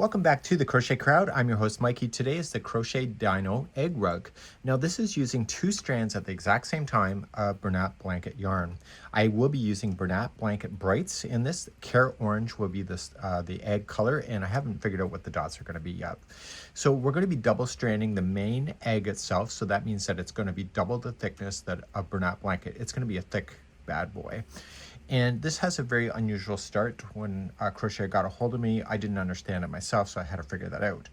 Welcome back to the Crochet Crowd. I'm your host Mikey. Today is the Crochet Dino Egg Rug. Now this is using 2 strands at the exact same time of Bernat Blanket yarn. I will be using Bernat Blanket Brights in this. Carrot Orange will be this the egg color, and I haven't figured out what the dots are going to be yet. So we're going to be double stranding the main egg itself, so that means that it's going to be double the thickness that of Bernat Blanket. It's going to be a thick bad boy. And this has a very unusual start. When Crochet got a hold of me, I didn't understand it myself, so I had to figure that out.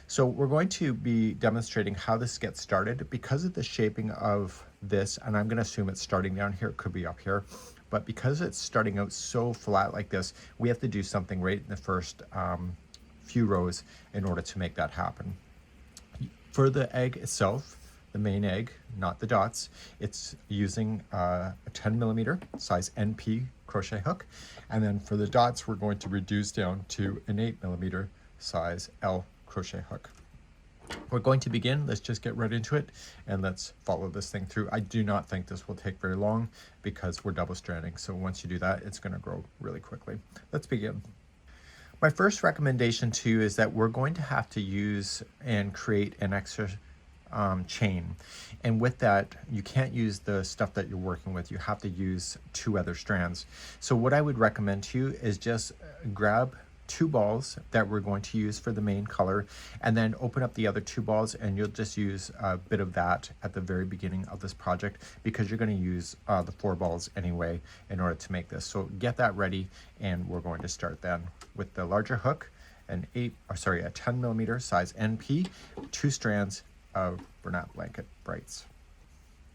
So we're going to be demonstrating how this gets started because of the shaping of this, and I'm going to assume it's starting down here, it could be up here, but because it's starting out so flat like this, we have to do something right in the first few rows in order to make that happen. For the egg itself, the main egg, not the dots, it's using a 10mm size NP crochet hook. And then for the dots, we're going to reduce down to an 8mm size L crochet hook. We're going to begin. Let's just get right into it and let's follow this thing through. I do not think this will take very long because we're double stranding. So once you do that, it's going to grow really quickly. Let's begin. My first recommendation to you is that we're going to have to use and create an extra chain, and with that you can't use the stuff that you're working with. You have to use 2 other strands. So what I would recommend to you is just grab 2 balls that we're going to use for the main color, and then open up the other 2 balls, and you'll just use a bit of that at the very beginning of this project because you're going to use the 4 balls anyway in order to make this. So get that ready, and we're going to start then with the larger hook, a 10mm size NP, 2 strands of Bernat Blanket Brights.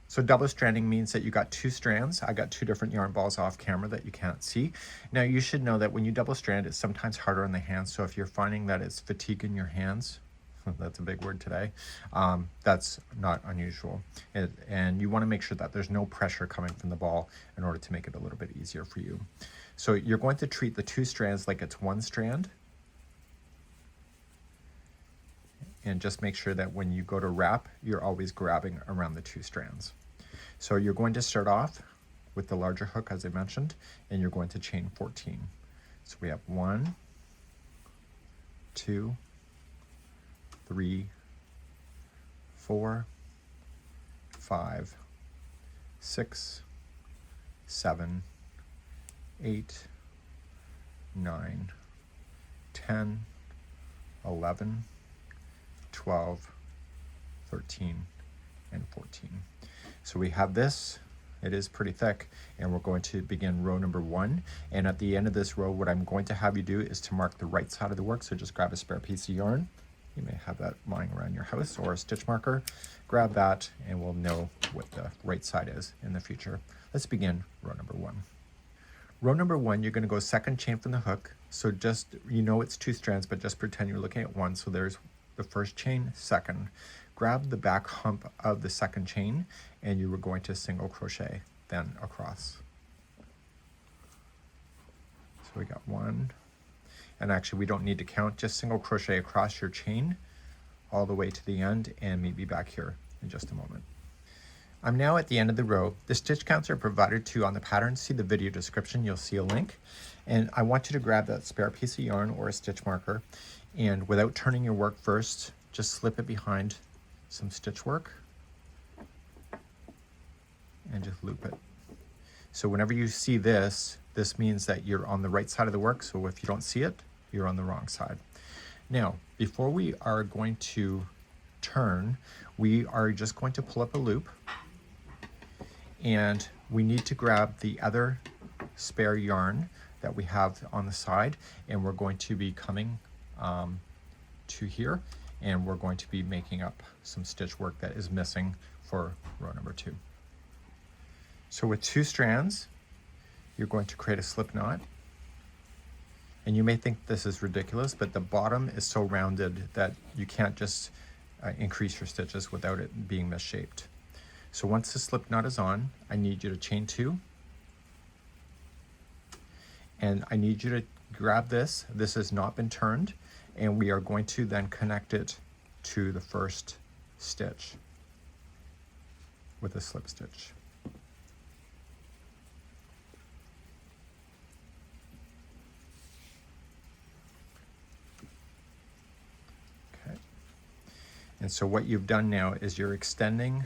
So double stranding means that you got 2 strands. I got 2 different yarn balls off camera that you can't see. Now you should know that when you double strand, it's sometimes harder on the hands. So if you're finding that it's fatiguing your hands, that's a big word today, that's not unusual. And you want to make sure that there's no pressure coming from the ball in order to make it a little bit easier for you. So you're going to treat the 2 strands like it's 1 strand. And just make sure that when you go to wrap, you're always grabbing around the 2 strands. So you're going to start off with the larger hook, as I mentioned, and you're going to chain 14. So we have 1, 2, 3, 4, 5, 6, 7, 8, 9, 10, 11, 12, 13, and 14. So we have this. It is pretty thick, and we're going to begin row number 1. And at the end of this row, what I'm going to have you do is to mark the right side of the work. So just grab a spare piece of yarn. You may have that lying around your house, or a stitch marker. Grab that, and we'll know what the right side is in the future. Let's begin row number 1. Row number 1, you're going to go second chain from the hook. So just, it's 2 strands, but just pretend you're looking at 1. So there's the first chain, second. Grab the back hump of the second chain, and you were going to single crochet then across. So we got 1, and actually we don't need to count, just single crochet across your chain all the way to the end, and meet me back here in just a moment. I'm now at the end of the row. The stitch counts are provided to you on the pattern. See the video description, you'll see a link. And I want you to grab that spare piece of yarn or a stitch marker, and without turning your work first, just slip it behind some stitch work and just loop it. So whenever you see this, this means that you're on the right side of the work. So if you don't see it, you're on the wrong side. Now, before we are going to turn, we are just going to pull up a loop, and we need to grab the other spare yarn that we have on the side, and we're going to be coming to here, and we're going to be making up some stitch work that is missing for row number 2. So with 2 strands, you're going to create a slip knot, and you may think this is ridiculous, but the bottom is so rounded that you can't just increase your stitches without it being misshaped. So once the slip knot is on, I need you to chain 2, and I need you to grab this. This has not been turned, and we are going to then connect it to the first stitch with a slip stitch. And so what you've done now is you're extending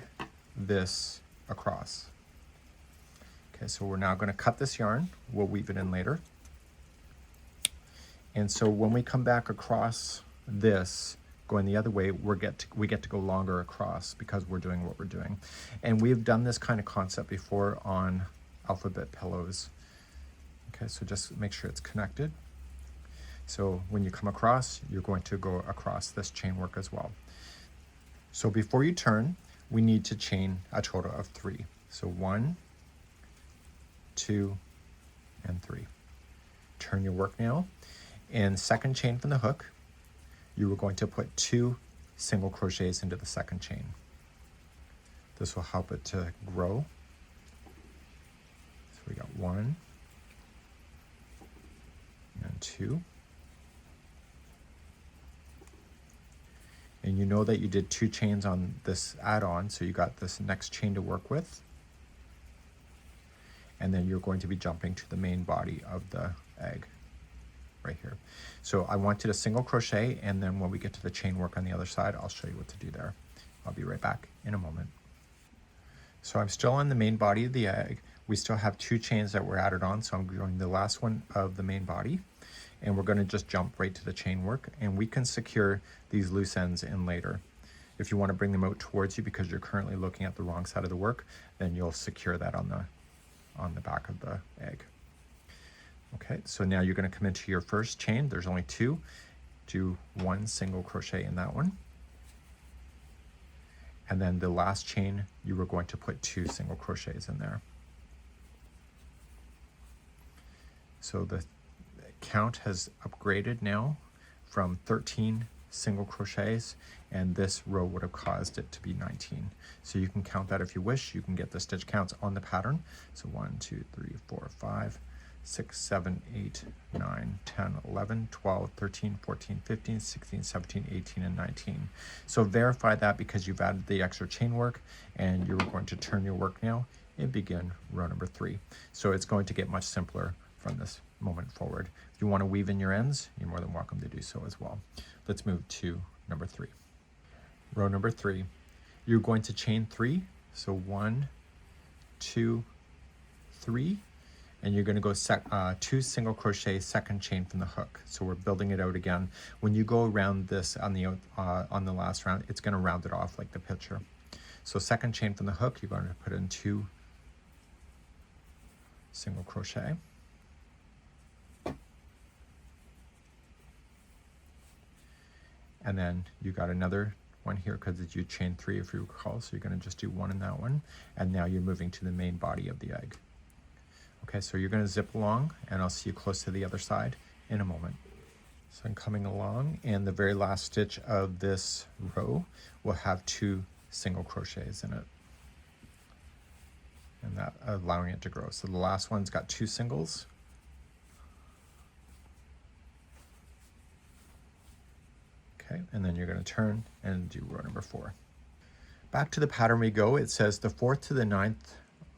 this across. Okay, so we're now going to cut this yarn. We'll weave it in later. And so when we come back across this, going the other way, we get to go longer across because we're doing what we're doing. And we've done this kind of concept before on alphabet pillows. Okay, so just make sure it's connected. So when you come across, you're going to go across this chain work as well. So before you turn, we need to chain a total of 3. So 1, 2, and 3. Turn your work now. In second chain from the hook, you are going to put 2 single crochets into the second chain. This will help it to grow. So we got 1 and 2. And you know that you did 2 chains on this add-on, so you got this next chain to work with. And then you're going to be jumping to the main body of the egg right here. So I want you to single crochet, and then when we get to the chain work on the other side, I'll show you what to do there. I'll be right back in a moment. So I'm still on the main body of the egg. We still have 2 chains that were added on, so I'm doing the last one of the main body, and we're going to just jump right to the chain work, and we can secure these loose ends in later. If you want to bring them out towards you because you're currently looking at the wrong side of the work, then you'll secure that on the back of the egg. Okay, so now you're going to come into your first chain. There's only 2. Do 1 single crochet in that one. And then the last chain, you were going to put 2 single crochets in there. So the count has upgraded now from 13 single crochets, and this row would have caused it to be 19. So you can count that if you wish. You can get the stitch counts on the pattern. So 1, 2, 3, 4, 5, 6, 7, 8, 9, 10, 11, 12, 13, 14, 15, 16, 17, 18, and 19. So verify that because you've added the extra chain work, and you're going to turn your work now and begin row number 3. So it's going to get much simpler from this moment forward. If you want to weave in your ends, you're more than welcome to do so as well. Let's move to number 3. Row number 3, you're going to chain 3. So 1, 2, 3. And you're going to go 2 single crochet second chain from the hook. So we're building it out again. When you go around this on the last round, it's going to round it off like the picture. So second chain from the hook, you're going to put in 2 single crochet. And then you got another one here because you chain 3 if you recall. So you're going to just do 1 in that one. And now you're moving to the main body of the egg. Okay, so you're going to zip along, and I'll see you close to the other side in a moment. So I'm coming along, and the very last stitch of this row will have 2 single crochets in it, and that allowing it to grow. So the last one's got 2 singles. Okay, and then you're going to turn and do row number 4. Back to the pattern we go. It says the 4th to the 9th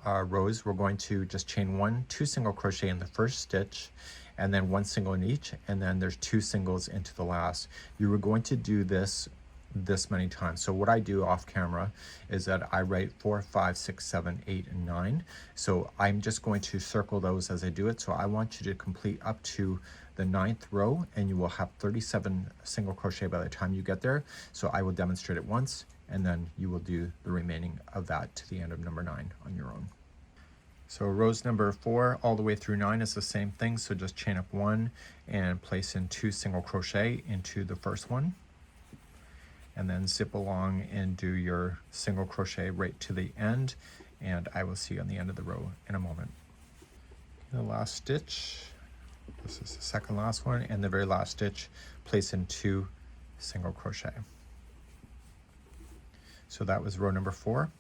rows, we're going to just chain 1, 2 single crochet in the first stitch, and then 1 single in each, and then there's 2 singles into the last. You were going to do this many times. So what I do off camera is that I write 4, 5, 6, 7, 8, and 9. So I'm just going to circle those as I do it. So I want you to complete up to the 9th row, and you will have 37 single crochet by the time you get there. So I will demonstrate it once, and then you will do the remaining of that to the end of number 9 on your own. So rows number 4 all the way through 9 is the same thing. So just chain up 1 and place in 2 single crochet into the first one, and then zip along and do your single crochet right to the end, and I will see you on the end of the row in a moment. The last stitch, this is the second last one, and the very last stitch, place in 2 single crochet. So that was row number 4.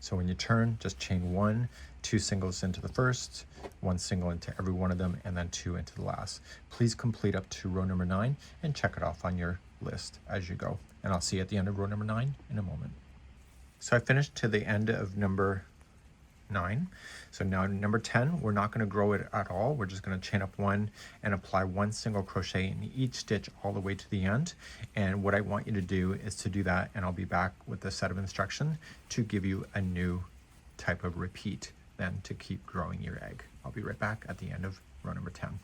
So when you turn, just chain 1, 2 singles into the first, 1 single into every one of them, and then 2 into the last. Please complete up to row number 9 and check it off on your list as you go. And I'll see you at the end of row number 9 in a moment. So I finished to the end of number 9. So now number 10, we're not going to grow it at all. We're just going to chain up 1 and apply 1 single crochet in each stitch all the way to the end. And what I want you to do is to do that, and I'll be back with a set of instruction to give you a new type of repeat then to keep growing your egg. I'll be right back at the end of row number 10.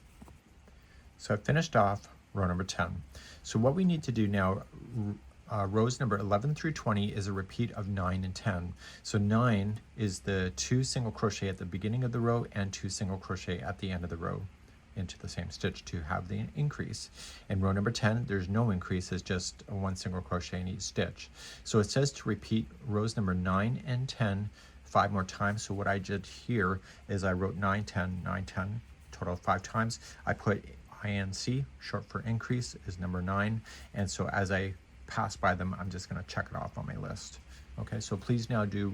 So I finished off row number 10. So what we need to do now, rows number 11 through 20 is a repeat of 9 and 10. So 9 is the 2 single crochet at the beginning of the row and 2 single crochet at the end of the row into the same stitch to have the increase. In row number 10, there's no increase, it's just 1 single crochet in each stitch. So it says to repeat rows number 9 and 10 5 more times. So what I did here is I wrote 9, 10, 9, 10, total of 5 times. I put INC, short for increase, is number 9. And so as I pass by them, I'm just going to check it off on my list. Okay, so please now do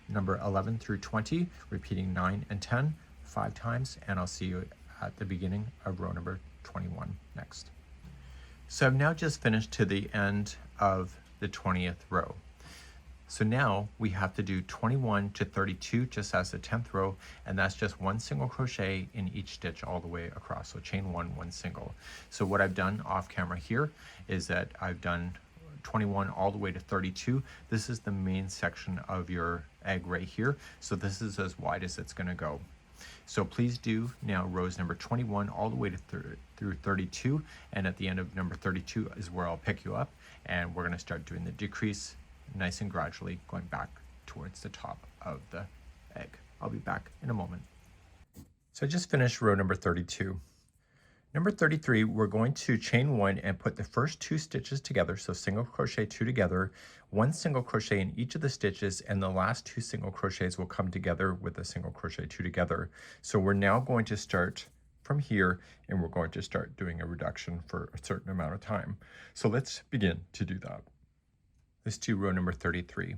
number 11 through 20, repeating 9 and 10 5 times, and I'll see you at the beginning of row number 21 next. So I've now just finished to the end of the 20th row. So now we have to do 21 to 32 just as the 10th row, and that's just 1 single crochet in each stitch all the way across. So chain 1, 1 single. So what I've done off camera here is that I've done 21 all the way to 32. This is the main section of your egg right here. So this is as wide as it's going to go. So please do now rows number 21 all the way to through 32, and at the end of number 32 is where I'll pick you up, and we're going to start doing the decrease nice and gradually going back towards the top of the egg. I'll be back in a moment. So I just finished row number 32. Number 33, we're going to chain 1 and put the first 2 stitches together, so single crochet 2 together, 1 single crochet in each of the stitches, and the last 2 single crochets will come together with a single crochet 2 together. So we're now going to start from here, and we're going to start doing a reduction for a certain amount of time. So let's begin to do that. Let's do row number 33.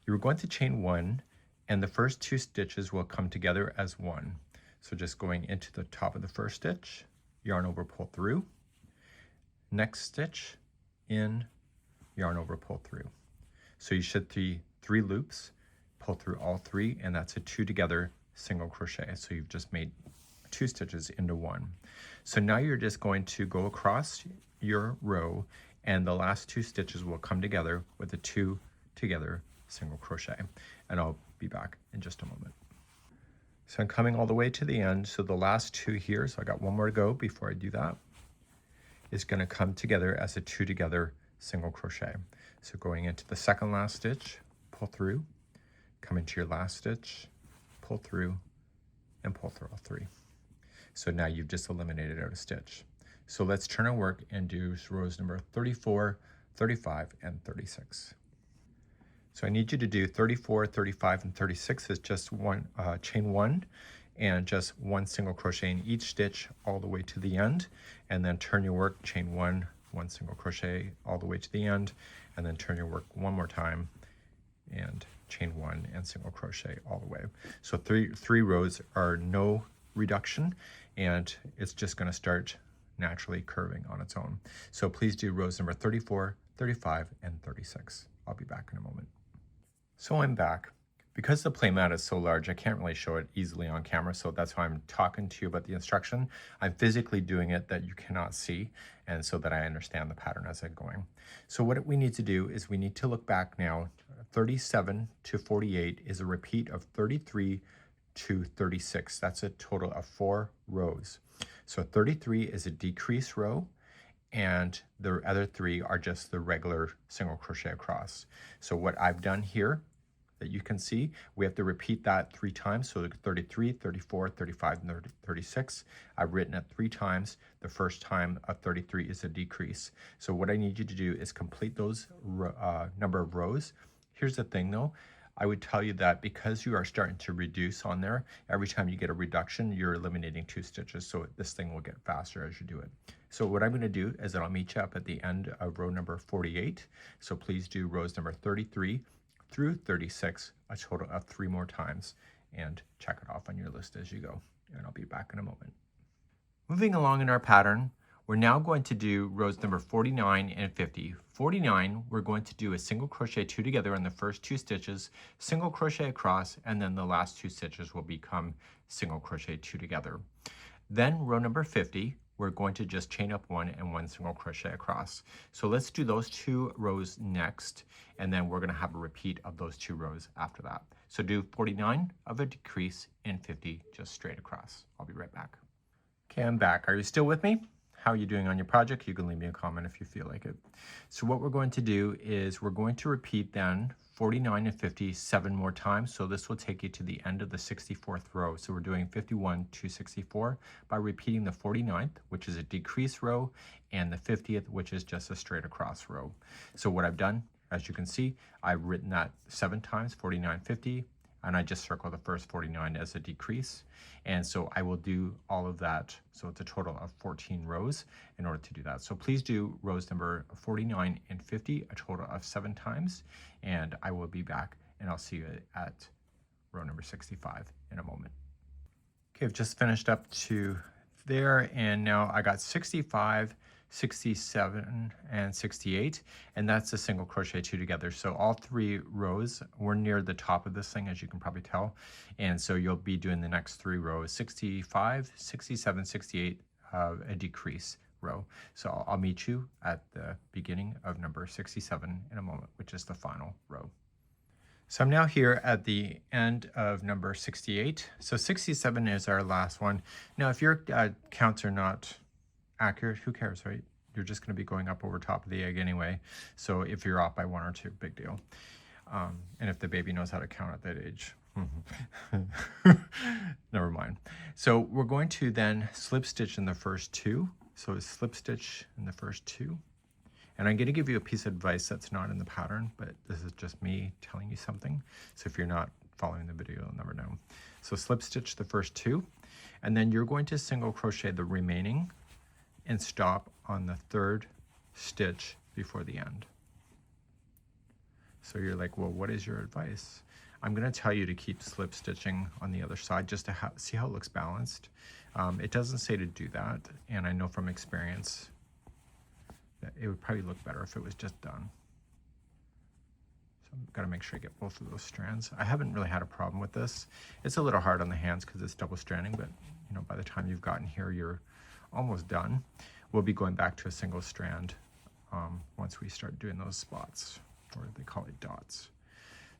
You're going to chain 1, and the first 2 stitches will come together as 1. So just going into the top of the first stitch, yarn over, pull through. Next stitch, in, yarn over, pull through. So you should see 3 loops, pull through all 3, and that's a 2 together single crochet. So you've just made 2 stitches into 1. So now you're just going to go across your row, and the last 2 stitches will come together with a 2 together single crochet. And I'll be back in just a moment. So I'm coming all the way to the end. So the last 2 here, so I got 1 more to go before I do that, is going to come together as a 2 together single crochet. So going into the second last stitch, pull through, come into your last stitch, pull through, and pull through all 3. So now you've just eliminated out a stitch. So let's turn our work and do rows number 34, 35, and 36. So I need you to do 34, 35, and 36 is just one chain 1 and just 1 single crochet in each stitch all the way to the end, and then turn your work, chain 1, 1 single crochet all the way to the end, and then turn your work 1 more time and chain 1 and single crochet all the way. So three rows are no reduction, and it's just going to start naturally curving on its own. So please do rows number 34, 35, and 36. I'll be back in a moment. So I'm back. Because the playmat is so large, I can't really show it easily on camera, so that's why I'm talking to you about the instruction. I'm physically doing it that you cannot see, and so that I understand the pattern as I'm going. So what we need to do is we need to look back now. 37 to 48 is a repeat of 33 to 36. That's a total of 4 rows. So 33 is a decrease row, and the other 3 are just the regular single crochet across. So what I've done here that you can see, we have to repeat that 3 times. So 33, 34, 35, and 36. I've written it 3 times. The first time of 33 is a decrease. So what I need you to do is complete those number of rows. Here's the thing though, I would tell you that because you are starting to reduce on there, every time you get a reduction, you're eliminating 2 stitches. So this thing will get faster as you do it. So what I'm going to do is that I'll meet you up at the end of row number 48. So please do rows number 33 through 36, a total of 3 more times, and check it off on your list as you go. And I'll be back in a moment. Moving along in our pattern, We're now going to do rows number 49 and 50. 49, we're going to do a single crochet 2 together in the first 2 stitches, single crochet across, and then the last 2 stitches will become single crochet 2 together. Then row number 50, we're going to just chain up 1 and 1 single crochet across. So let's do those 2 rows next, and then we're going to have a repeat of those 2 rows after that. So do 49 of a decrease and 50 just straight across. I'll be right back. Okay, I'm back. Are you still with me? How are you doing on your project? You can leave me a comment if you feel like it. So what we're going to do is we're going to repeat then 49 and 50 7 more times. So this will take you to the end of the 64th row. So we're doing 51 to 64 by repeating the 49th, which is a decrease row, and the 50th, which is just a straight across row. So what I've done, as you can see, I've written that 7 times, 49, 50, and I just circle the first 49 as a decrease. And so I will do all of that. So it's a total of 14 rows in order to do that. So please do rows number 49 and 50, a total of 7 times. And I will be back and I'll see you at row number 65 in a moment. Okay, I've just finished up to there, and now I got 65, 67, and 68, and that's a single crochet 2 together. So all 3 rows, we're near the top of this thing, as you can probably tell, and so you'll be doing the next 3 rows, 65, 67, 68, a decrease row. So I'll meet you at the beginning of number 67 in a moment, which is the final row. So I'm now here at the end of number 68. So 67 is our last one. Now, if your counts are not accurate, who cares, right? You're just going to be going up over top of the egg anyway. So if you're off by 1 or 2, big deal. And if the baby knows how to count at that age, never mind. So we're going to then slip stitch in the first 2. So slip stitch in the first 2. And I'm going to give you a piece of advice that's not in the pattern, but this is just me telling you something. So if you're not following the video, you'll never know. So slip stitch the first 2, and then you're going to single crochet the remaining and stop on the 3rd stitch before the end. So you're like, well, what is your advice? I'm going to tell you to keep slip stitching on the other side just to see how it looks balanced. It doesn't say to do that, and I know from experience that it would probably look better if it was just done. So I've got to make sure I get both of those strands. I haven't really had a problem with this. It's a little hard on the hands because it's double stranding, but you know, by the time you've gotten here, you're almost done. We'll be going back to a single strand once we start doing those spots, or they call it dots.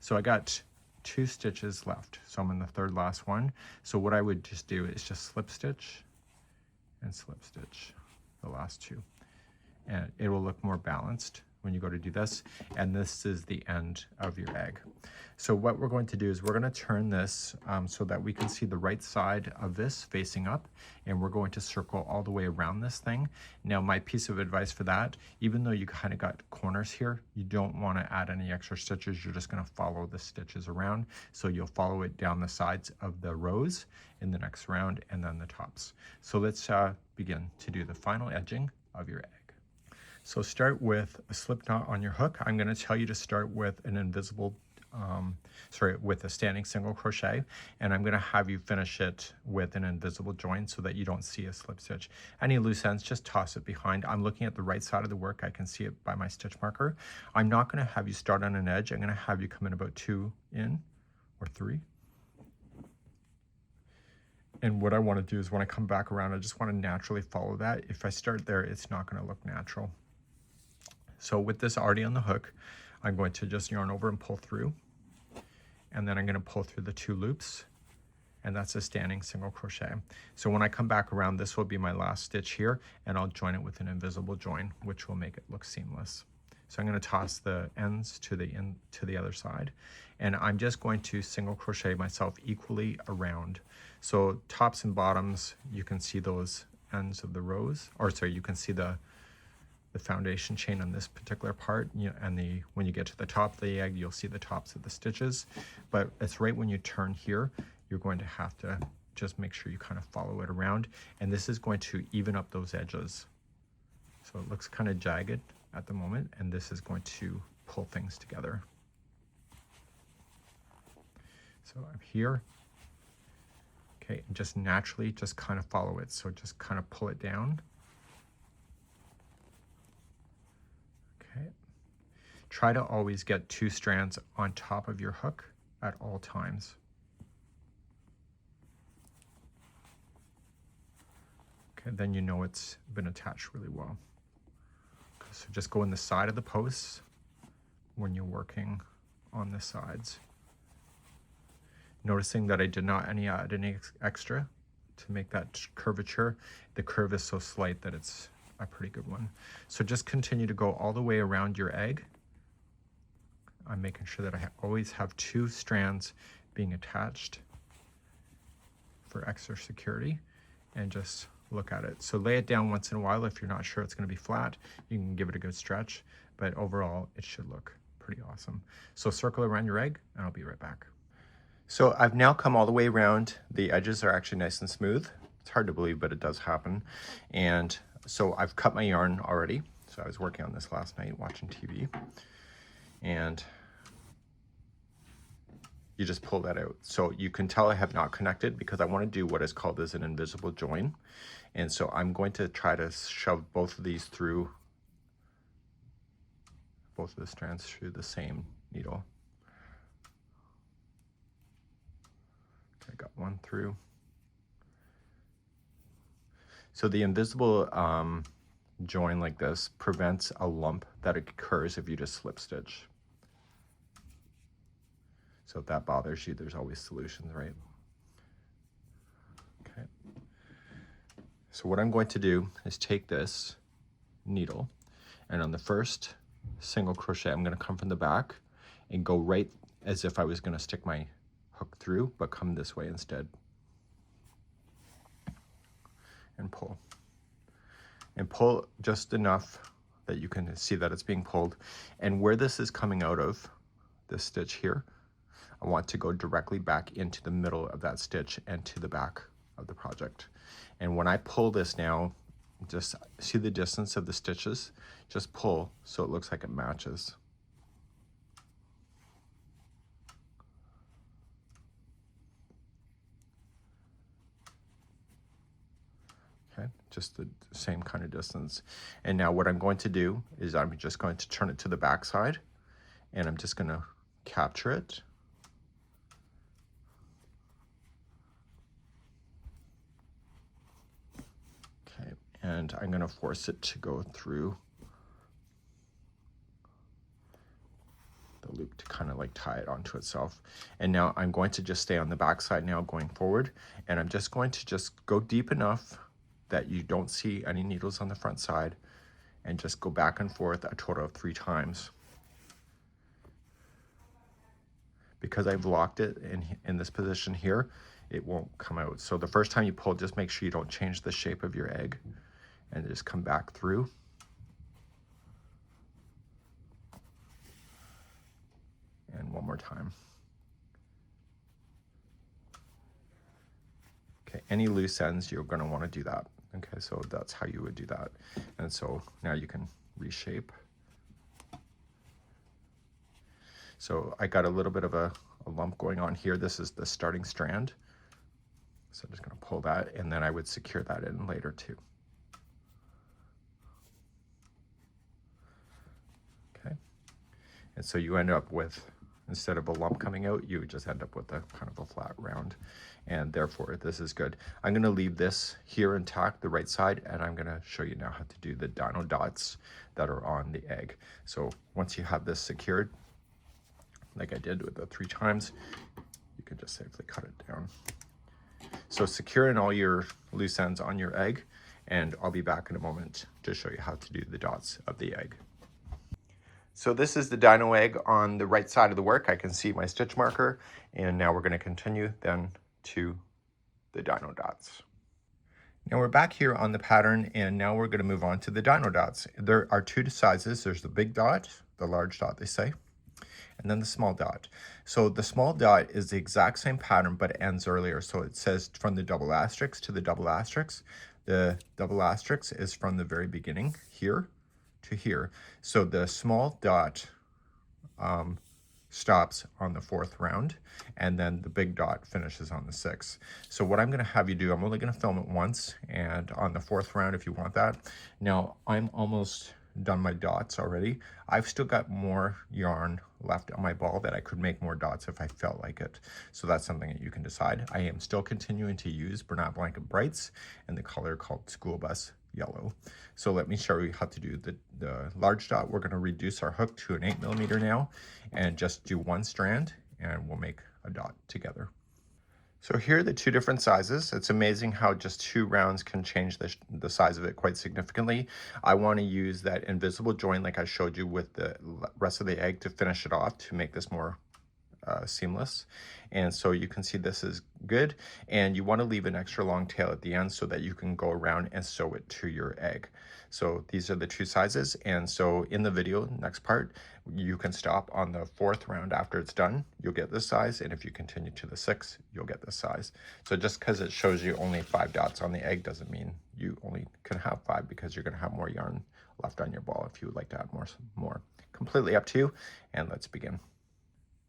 So I got 2 stitches left. So I'm in the 3rd last one. So what I would just do is just slip stitch and slip stitch the last 2. And it will look more balanced when you go to do this. And this is the end of your egg. So what we're going to do is we're going to turn this so that we can see the right side of this facing up, and we're going to circle all the way around this thing. Now, my piece of advice for that, even though you kind of got corners here, you don't want to add any extra stitches. You're just going to follow the stitches around. So you'll follow it down the sides of the rows in the next round, and then the tops. So let's begin to do the final edging of your egg. So start with a slip knot on your hook. I'm going to tell you to start with an invisible, with a standing single crochet, and I'm going to have you finish it with an invisible join so that you don't see a slip stitch. Any loose ends, just toss it behind. I'm looking at the right side of the work. I can see it by my stitch marker. I'm not going to have you start on an edge. I'm going to have you come in about 2 in or 3. And what I want to do is when I come back around, I just want to naturally follow that. If I start there, it's not going to look natural. So with this already on the hook, I'm going to just yarn over and pull through. And then I'm going to pull through the 2 loops. And that's a standing single crochet. So when I come back around, this will be my last stitch here, and I'll join it with an invisible join, which will make it look seamless. So I'm going to toss the ends to the other side. And I'm just going to single crochet myself equally around. So tops and bottoms, you can see those ends of the rows, or sorry, you can see the foundation chain on this particular part, and when you get to the top of the egg, you'll see the tops of the stitches. But it's right when you turn here, you're going to have to just make sure you kind of follow it around, and this is going to even up those edges. So it looks kind of jagged at the moment, and this is going to pull things together. So I'm here. Okay, and just naturally just kind of follow it. So just kind of pull it down Try to always get 2 strands on top of your hook at all times. Okay, then you know it's been attached really well. Okay, so just go in the side of the posts when you're working on the sides. Noticing that I did not add any extra to make that curvature. The curve is so slight that it's a pretty good one. So just continue to go all the way around your egg. I'm making sure that I always have 2 strands being attached for extra security, and just look at it. So lay it down once in a while. If you're not sure it's going to be flat, you can give it a good stretch, but overall it should look pretty awesome. So circle around your egg and I'll be right back. So I've now come all the way around. The edges are actually nice and smooth. It's hard to believe, but it does happen. And so I've cut my yarn already. So I was working on this last night watching TV, and you just pull that out. So you can tell I have not connected because I want to do what is called as an invisible join. And so I'm going to try to shove both of these through, both of the strands through the same needle. Okay, I got one through. So the invisible join like this prevents a lump that occurs if you just slip stitch. So if that bothers you, there's always solutions, right? Okay. So what I'm going to do is take this needle, and on the first single crochet, I'm going to come from the back and go right as if I was going to stick my hook through, but come this way instead. And pull. And pull just enough that you can see that it's being pulled. And where this is coming out of, this stitch here, I want to go directly back into the middle of that stitch and to the back of the project. And when I pull this now, just see the distance of the stitches, just pull so it looks like it matches. Okay, just the same kind of distance. And now what I'm going to do is I'm just going to turn it to the back side, and I'm just going to capture it. Okay, and I'm going to force it to go through the loop to kind of like tie it onto itself. And now I'm going to just stay on the back side now going forward, and I'm just going to just go deep enough that you don't see any needles on the front side, and just go back and forth a total of 3 times. Because I've locked it in this position here, it won't come out. So the first time you pull, just make sure you don't change the shape of your egg, and just come back through. And one more time. Okay, any loose ends, you're going to want to do that. Okay, so that's how you would do that. And so now you can reshape. So I got a little bit of a lump going on here. This is the starting strand. So I'm just going to pull that, and then I would secure that in later too. Okay, and so you end up with, instead of a lump coming out, you just end up with a kind of a flat round, and therefore this is good. I'm going to leave this here intact, the right side, and I'm going to show you now how to do the dino dots that are on the egg. So once you have this secured, like I did with the 3 times, you can just safely cut it down. So secure in all your loose ends on your egg, and I'll be back in a moment to show you how to do the dots of the egg. So this is the dino egg on the right side of the work. I can see my stitch marker, and now we're going to continue then to the dino dots. Now we're back here on the pattern, and now we're going to move on to the dino dots. There are 2 sizes. There's the big dot, the large dot they say, and then the small dot. So the small dot is the exact same pattern, but it ends earlier. So it says from the double asterisk to the double asterisk. The double asterisk is from the very beginning here to here. So the small dot stops on the 4th round, and then the big dot finishes on the 6th. So what I'm going to have you do, I'm only going to film it once, and on the 4th round if you want that. Now I'm almost done my dots already. I've still got more yarn left on my ball that I could make more dots if I felt like it. So that's something that you can decide. I am still continuing to use Bernat Blanket Brights and the color called School Bus Yellow. So let me show you how to do the large dot. We're going to reduce our hook to an 8mm now and just do one strand, and we'll make a dot together. So here are the two different sizes. It's amazing how just 2 rounds can change the size of it quite significantly. I want to use that invisible join like I showed you with the rest of the egg to finish it off to make this more seamless. And so you can see this is good, and you want to leave an extra long tail at the end so that you can go around and sew it to your egg. So these are the 2 sizes, and so in the video next part you can stop on the 4th round. After it's done you'll get this size, and if you continue to the 6th you'll get this size. So just because it shows you only 5 dots on the egg doesn't mean you only can have 5, because you're going to have more yarn left on your ball if you would like to add more. Completely up to you, and let's begin.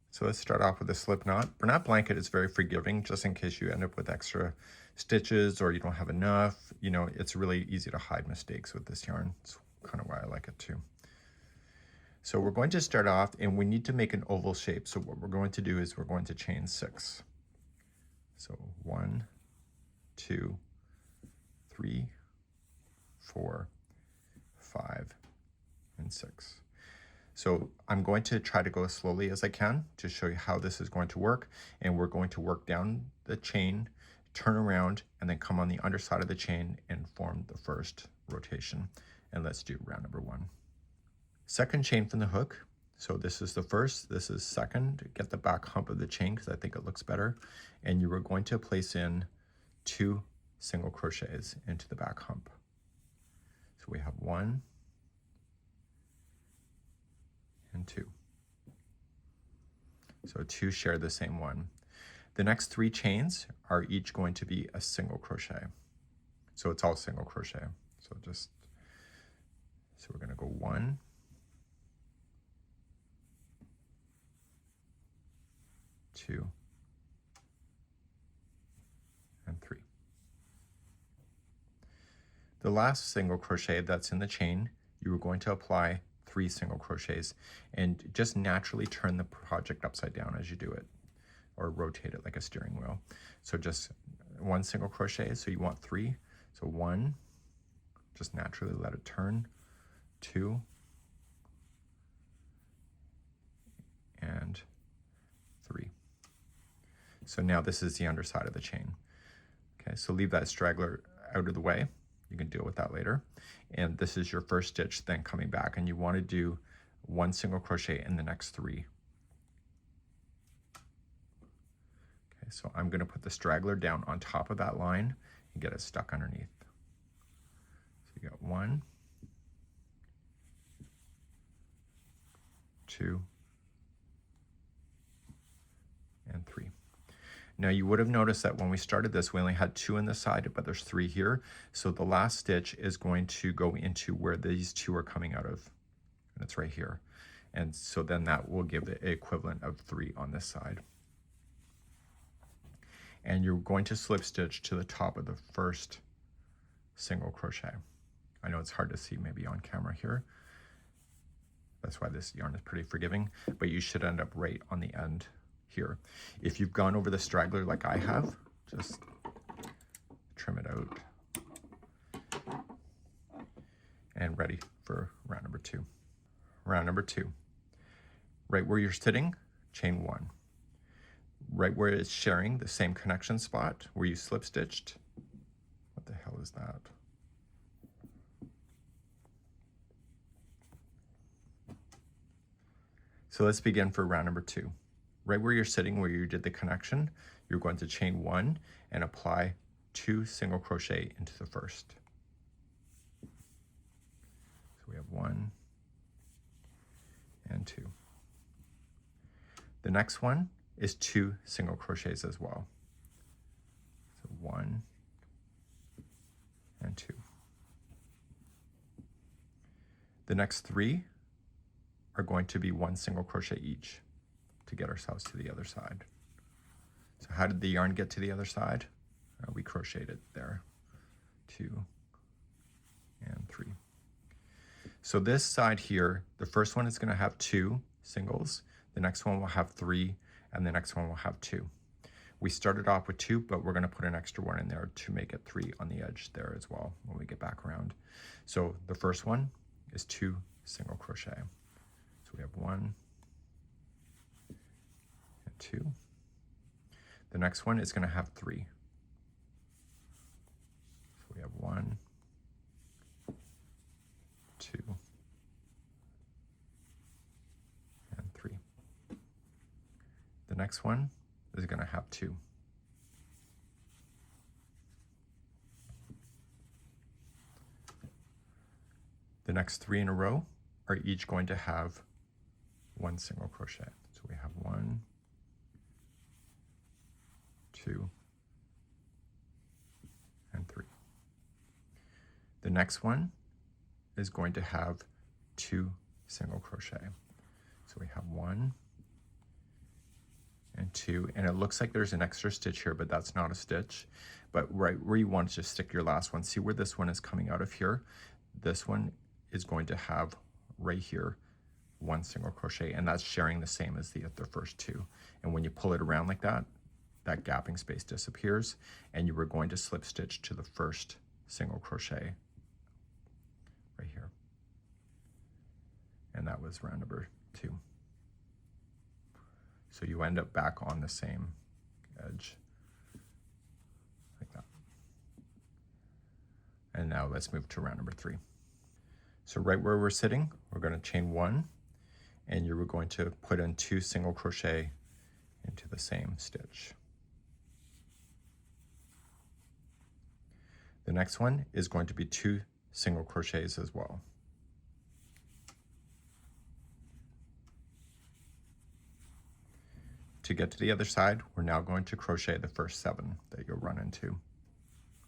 So let's start off with a slip knot. Bernat Blanket is very forgiving, just in case you end up with extra stitches or you don't have enough. You know, it's really easy to hide mistakes with this yarn. It's kind of why I like it too. So we're going to start off, and we need to make an oval shape. So what we're going to do is we're going to chain 6. So 1, 2, 3, 4, 5, and 6. So I'm going to try to go as slowly as I can to show you how this is going to work. And we're going to work down the chain, turn around, and then come on the underside of the chain and form the first rotation. And let's do round number 1. Second chain from the hook. So this is the first, this is second. Get the back hump of the chain because I think it looks better. And you are going to place in 2 single crochets into the back hump. So we have 1 and 2. So 2 share the same one. The next 3 chains are each going to be a single crochet. So it's all single crochet. So we're going to go 1, 2, and 3. The last single crochet that's in the chain, you are going to apply 3 single crochets and just naturally turn the project upside down as you do it, or rotate it like a steering wheel. So just 1 single crochet, so you want 3. So 1, just naturally let it turn, 2, and 3. So now this is the underside of the chain. Okay, so leave that straggler out of the way. You can deal with that later. And this is your first stitch, then coming back, and you want to do 1 single crochet in the next 3. Okay, so I'm going to put the straggler down on top of that line and get it stuck underneath. So you got 1, 2, and 3. Now you would have noticed that when we started this, we only had 2 on the side, but there's 3 here. So the last stitch is going to go into where these 2 are coming out of, and it's right here. And so then that will give the equivalent of 3 on this side. And you're going to slip stitch to the top of the first single crochet. I know it's hard to see maybe on camera here. That's why this yarn is pretty forgiving, but you should end up right on the end here. If you've gone over the straggler like I have, just trim it out and ready for round number 2. Round number 2, right where you're sitting, chain 1. Right where it's sharing the same connection spot where you slip stitched. What the hell is that? So let's begin for round number 2. Right where you're sitting, where you did the connection, you're going to chain 1 and apply 2 single crochet into the first. So we have 1 and 2. The next one is 2 single crochets as well. So 1 and 2. The next 3 are going to be 1 single crochet each to get ourselves to the other side. So how did the yarn get to the other side? We crocheted it there. 2 and 3. So this side here, the first one is going to have 2 singles, the next one will have 3, and the next one will have 2. We started off with 2, but we're going to put an extra one in there to make it 3 on the edge there as well when we get back around. So the first one is 2 single crochet. So we have 1 and 2. The next one is going to have 3. So we have 1, 2, and 3. The next one is going to have 2. The next 3 in a row are each going to have 1 single crochet. So we have 1, 2, and 3. The next one is going to have 2 single crochet. So we have 1 and 2, and it looks like there's an extra stitch here, but that's not a stitch. But right where you want to just stick your last one, see where this one is coming out of here? This one is going to have right here 1 single crochet, and that's sharing the same as the first 2. And when you pull it around like that, that gapping space disappears, and you were going to slip stitch to the first single crochet right here. And that was round number 2. So you end up back on the same edge like that. And now let's move to round number 3. So right where we're sitting, we're going to chain 1, and you're going to put in 2 single crochet into the same stitch. The next one is going to be 2 single crochets as well. To get to the other side, we're now going to crochet the first 7 that you'll run into.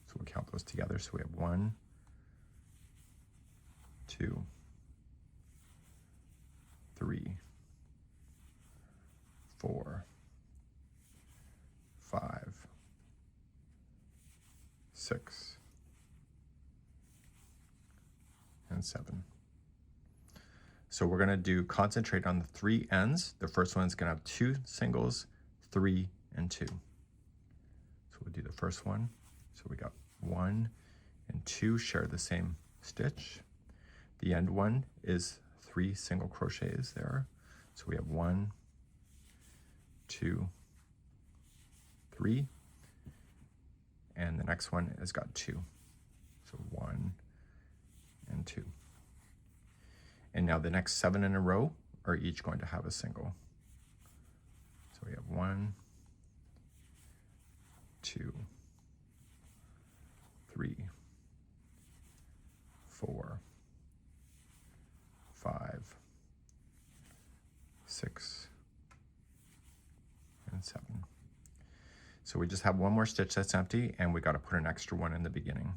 So we'll count those together. So we have 1, 2, 3, 4, 5, 6, and 7. So we're going to concentrate on the 3 ends. The first one is going to have 2 singles, 3, and 2. So we'll do the first one. So we got 1 and 2 share the same stitch. The end one is 3 single crochets there. So we have 1, 2, 3, and the next one has got 2. So 1 and 2. And now the next 7 in a row are each going to have a single. So we have 1, 2, 3, 4, 5, 6, and 7. So we just have one more stitch that's empty, and we got to put an extra one in the beginning.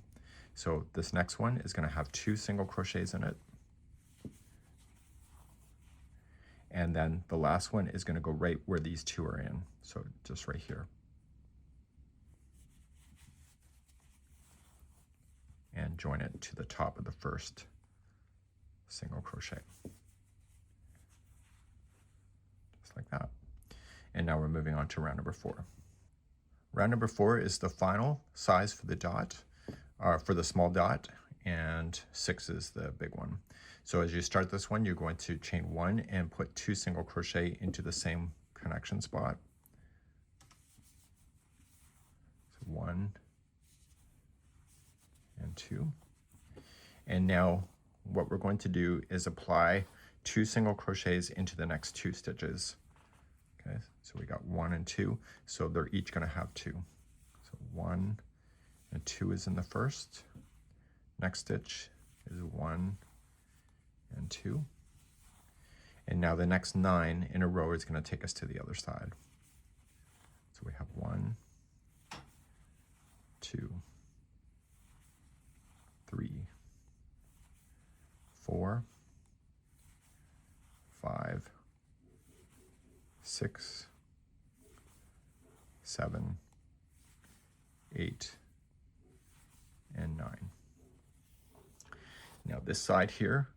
So this next one is going to have 2 single crochets in it. And then the last one is going to go right where these 2 are in. So just right here. And join it to the top of the first single crochet. Just like that. And now we're moving on to round number 4. Round number 4 is the final size for the dot, for the small dot, and 6 is the big one. So as you start this one, you're going to chain 1 and put 2 single crochet into the same connection spot. So 1 and 2. And now what we're going to do is apply 2 single crochets into the next 2 stitches. Okay, so we got 1 and 2, so they're each going to have 2. So 1 and 2 is in the first. Next stitch is 1 and 2. And now the next 9 in a row is going to take us to the other side. So we have 1, 2, 3, 4, 5, 6, 7, 8, and 9. Now this side here,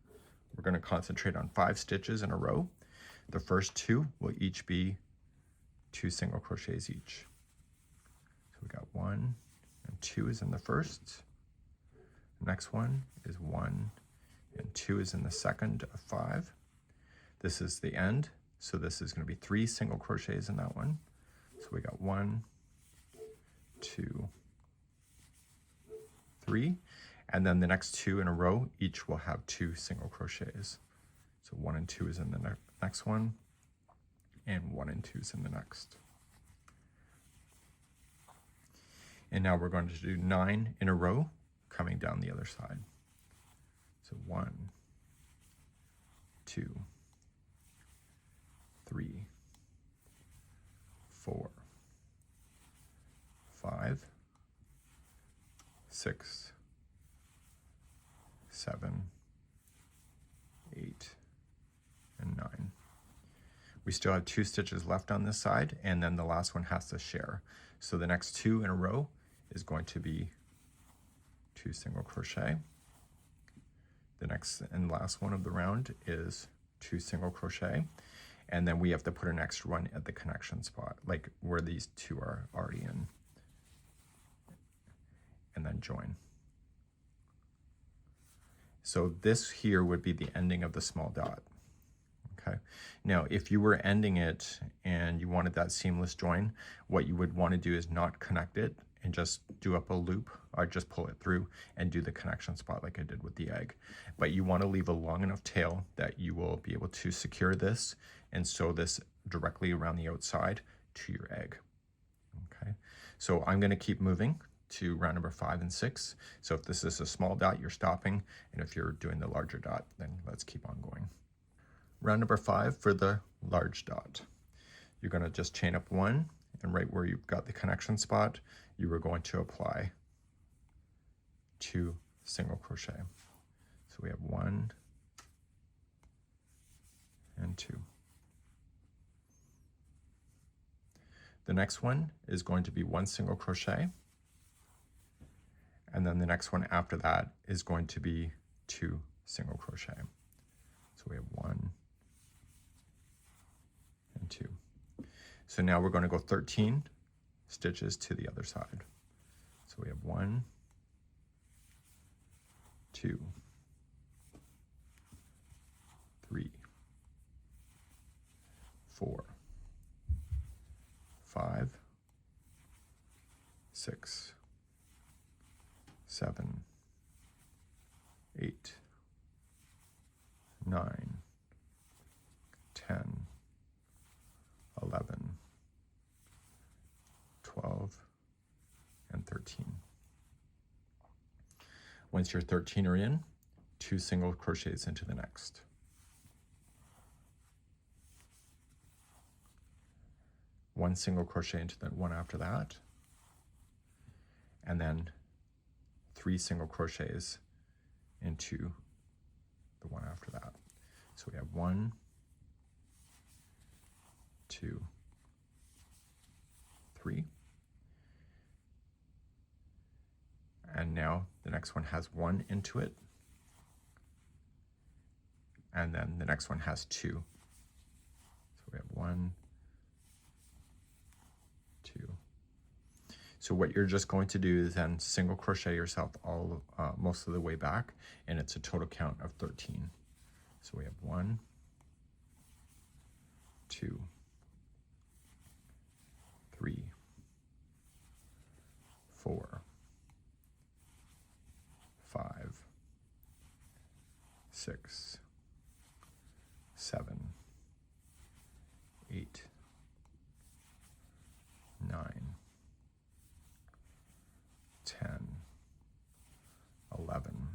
going to concentrate on 5 stitches in a row. The first 2 will each be 2 single crochets each. So we got 1 and 2 is in the first. The next one is 1 and 2 is in the second of 5. This is the end, so this is going to be 3 single crochets in that one. So we got 1, 2, 3, and then the next 2 in a row each will have 2 single crochets. So 1 and 2 is in the next one, and 1 and 2 is in the next. And now we're going to do 9 in a row coming down the other side. So 1, 2, 3, 4, 5, 6, 7, 8, and 9. We still have 2 stitches left on this side, and then the last one has to share. So the next 2 in a row is going to be 2 single crochet. The next and last one of the round is 2 single crochet, and then we have to put an extra one at the connection spot, like where these 2 are already in, and then join. So this here would be the ending of the small dot. Okay. Now, if you were ending it and you wanted that seamless join, what you would want to do is not connect it and just do up a loop, or just pull it through and do the connection spot like I did with the egg. But you want to leave a long enough tail that you will be able to secure this and sew this directly around the outside to your egg. Okay. So I'm going to keep moving to round number 5 and 6. So if this is a small dot, you're stopping, and if you're doing the larger dot, then let's keep on going. Round number 5 for the large dot. You're going to just chain up 1, and right where you've got the connection spot, you are going to apply 2 single crochet. So we have 1 and 2. The next one is going to be 1 single crochet, and then the next one after that is going to be 2 single crochet. So we have 1 and 2. So now we're going to go 13 stitches to the other side. So we have 1, 2, 3, 4, 5, 6, 7, 8, 9, 10, 11, 12, and 13. Once your 13 are in, 2 single crochets into the next. One single crochet into the one after that, and then 3 single crochets into the one after that. So we have 1, 2, 3. And now the next one has 1 into it, and then the next one has 2. So we have 1, 2. So what you're just going to do is then single crochet yourself all most of the way back, and it's a total count of 13. So we have 1, 2, 3, 4, 5, 6, 7, 8, 9, 10, 11,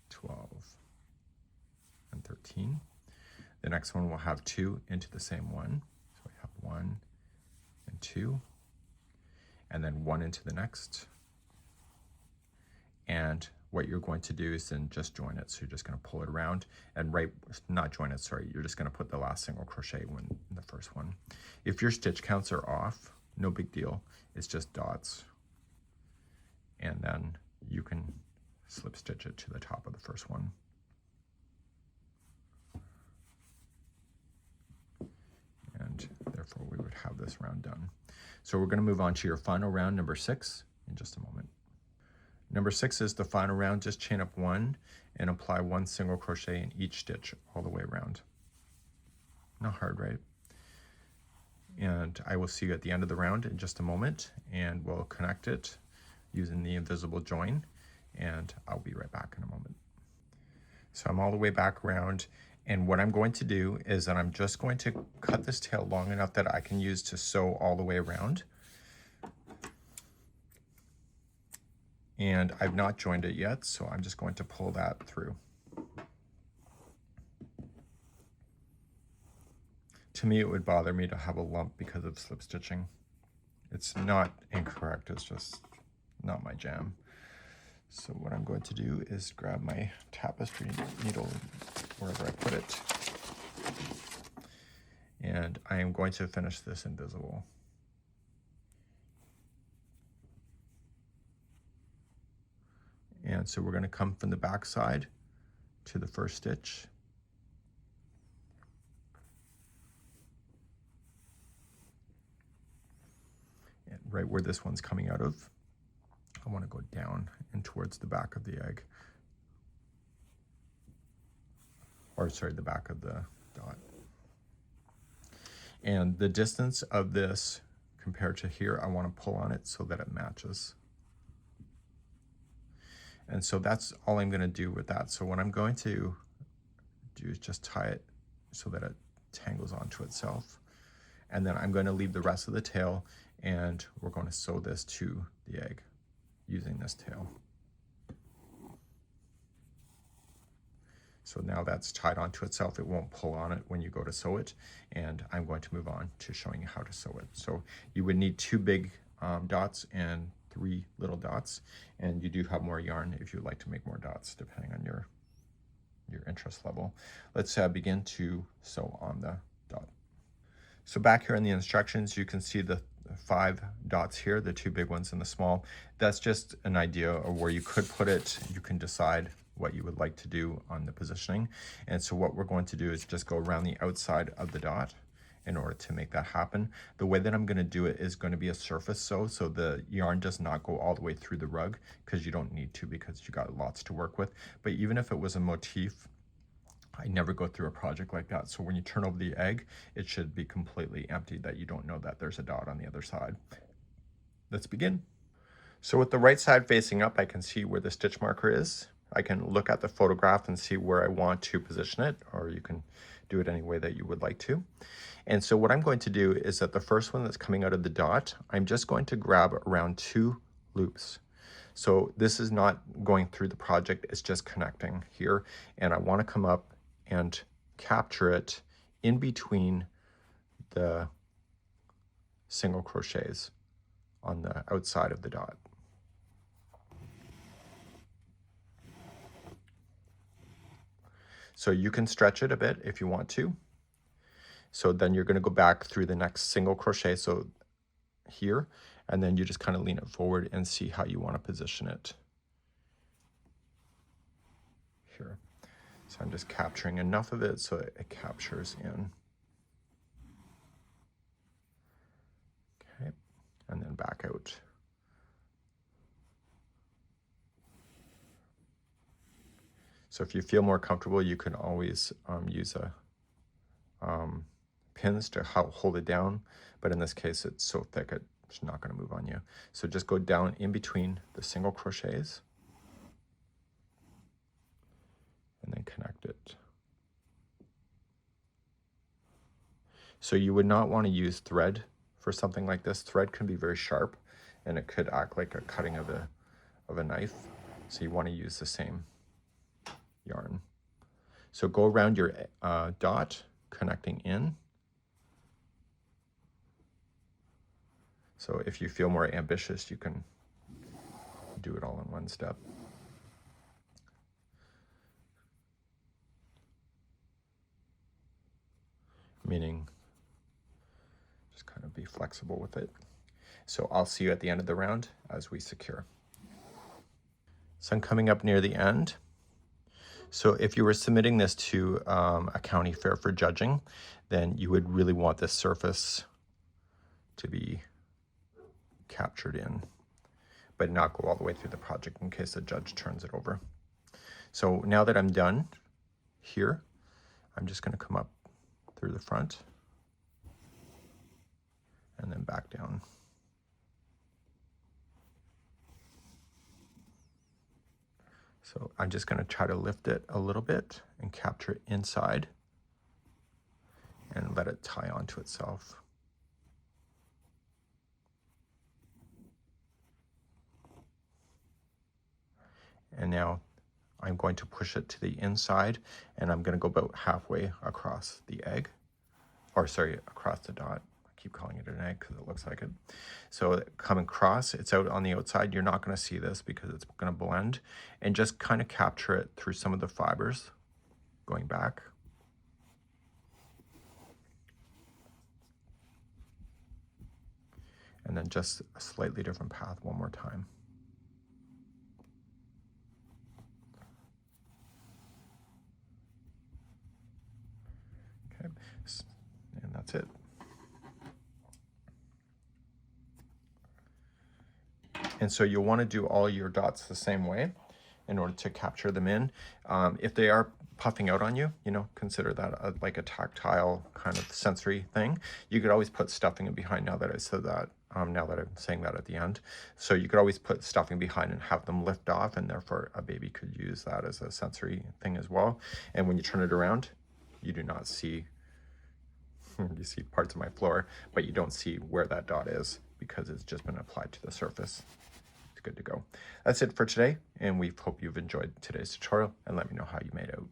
12, and 13. The next one will have 2 into the same one. So we have 1 and 2, and then 1 into the next. And what you're going to do is then just join it. So you're just going to pull it around and not join it, sorry. You're just going to put the last single crochet in the first one. If your stitch counts are off, no big deal. It's just dots. And then you can slip stitch it to the top of the first one. and therefore we would have this round done. So we're going to move on to your final round, number 6, in just a moment. Number 6 is the final round. Just chain up 1 and apply 1 single crochet in each stitch all the way around. Not hard, right? And I will see you at the end of the round in just a moment, and we'll connect it using the invisible join, and I'll be right back in a moment. So I'm all the way back around, and what I'm going to do is that I'm just going to cut this tail long enough that I can use to sew all the way around. And I've not joined it yet, so I'm just going to pull that through. To me, it would bother me to have a lump because of slip stitching. It's not incorrect, it's just not my jam. So what I'm going to do is grab my tapestry needle wherever I put it, and I am going to finish this invisible. And so we're going to come from the back side to the first stitch. And right where this one's coming out of, I want to go down and towards the back of the egg. Or sorry, the back of the dot. And the distance of this compared to here, I want to pull on it so that it matches. And so that's all I'm going to do with that. So what I'm going to do is just tie it so that it tangles onto itself. And then I'm going to leave the rest of the tail, and we're going to sew this to the egg using this tail. So now that's tied onto itself. It won't pull on it when you go to sew it. And I'm going to move on to showing you how to sew it. So you would need 2 big dots and 3 little dots, and you do have more yarn if you'd like to make more dots depending on your interest level. Let's begin to sew on the dot. So back here in the instructions, you can see the 5 dots here, the 2 big ones and the small. That's just an idea of where you could put it. You can decide what you would like to do on the positioning. And so what we're going to do is just go around the outside of the dot in order to make that happen. The way that I'm going to do it is going to be a surface sew, so the yarn does not go all the way through the rug, because you don't need to, because you got lots to work with. But even if it was a motif, I never go through a project like that. So when you turn over the egg, it should be completely empty, that you don't know that there's a dot on the other side. Let's begin. So with the right side facing up, I can see where the stitch marker is. I can look at the photograph and see where I want to position it, or you can do it any way that you would like to. And so what I'm going to do is that the first one that's coming out of the dot, I'm just going to grab around 2 loops. So this is not going through the project, it's just connecting here. And I want to come up and capture it in between the single crochets on the outside of the dot. So you can stretch it a bit if you want to. So then you're going to go back through the next single crochet, so here, and then you just kind of lean it forward and see how you want to position it here. So I'm just capturing enough of it so it captures in. Okay, and then back out. So if you feel more comfortable, you can always use a pins to hold it down, but in this case it's so thick it's not going to move on you. So just go down in between the single crochets and then connect it. So you would not want to use thread for something like this. Thread can be very sharp and it could act like a cutting of a knife. So you want to use the same yarn. So go around your dot, connecting in. So if you feel more ambitious, you can do it all in one step. Meaning, just kind of be flexible with it. So I'll see you at the end of the round as we secure. So I'm coming up near the end. So if you were submitting this to a county fair for judging, then you would really want this surface to be captured in, but not go all the way through the project in case the judge turns it over. So now that I'm done here, I'm just going to come up through the front and then back down. So I'm just going to try to lift it a little bit and capture it inside and let it tie onto itself. And now I'm going to push it to the inside, and I'm going to go about halfway across the egg, or sorry, across the dot. I keep calling it an egg because it looks like it. So coming across, it's out on the outside. You're not going to see this because it's going to blend, and just kind of capture it through some of the fibers going back. And then just a slightly different path one more time. Okay, and that's it. And so you'll want to do all your dots the same way in order to capture them in. If they are puffing out on you, you know, consider that like a tactile kind of sensory thing. You could always put stuffing in behind now that I said that, now that I'm saying that at the end. So you could always put stuffing behind and have them lift off, and therefore a baby could use that as a sensory thing as well. And when you turn it around, you do not see, you see parts of my floor, but you don't see where that dot is because it's just been applied to the surface. It's good to go. That's it for today, and we hope you've enjoyed today's tutorial, and let me know how you made out.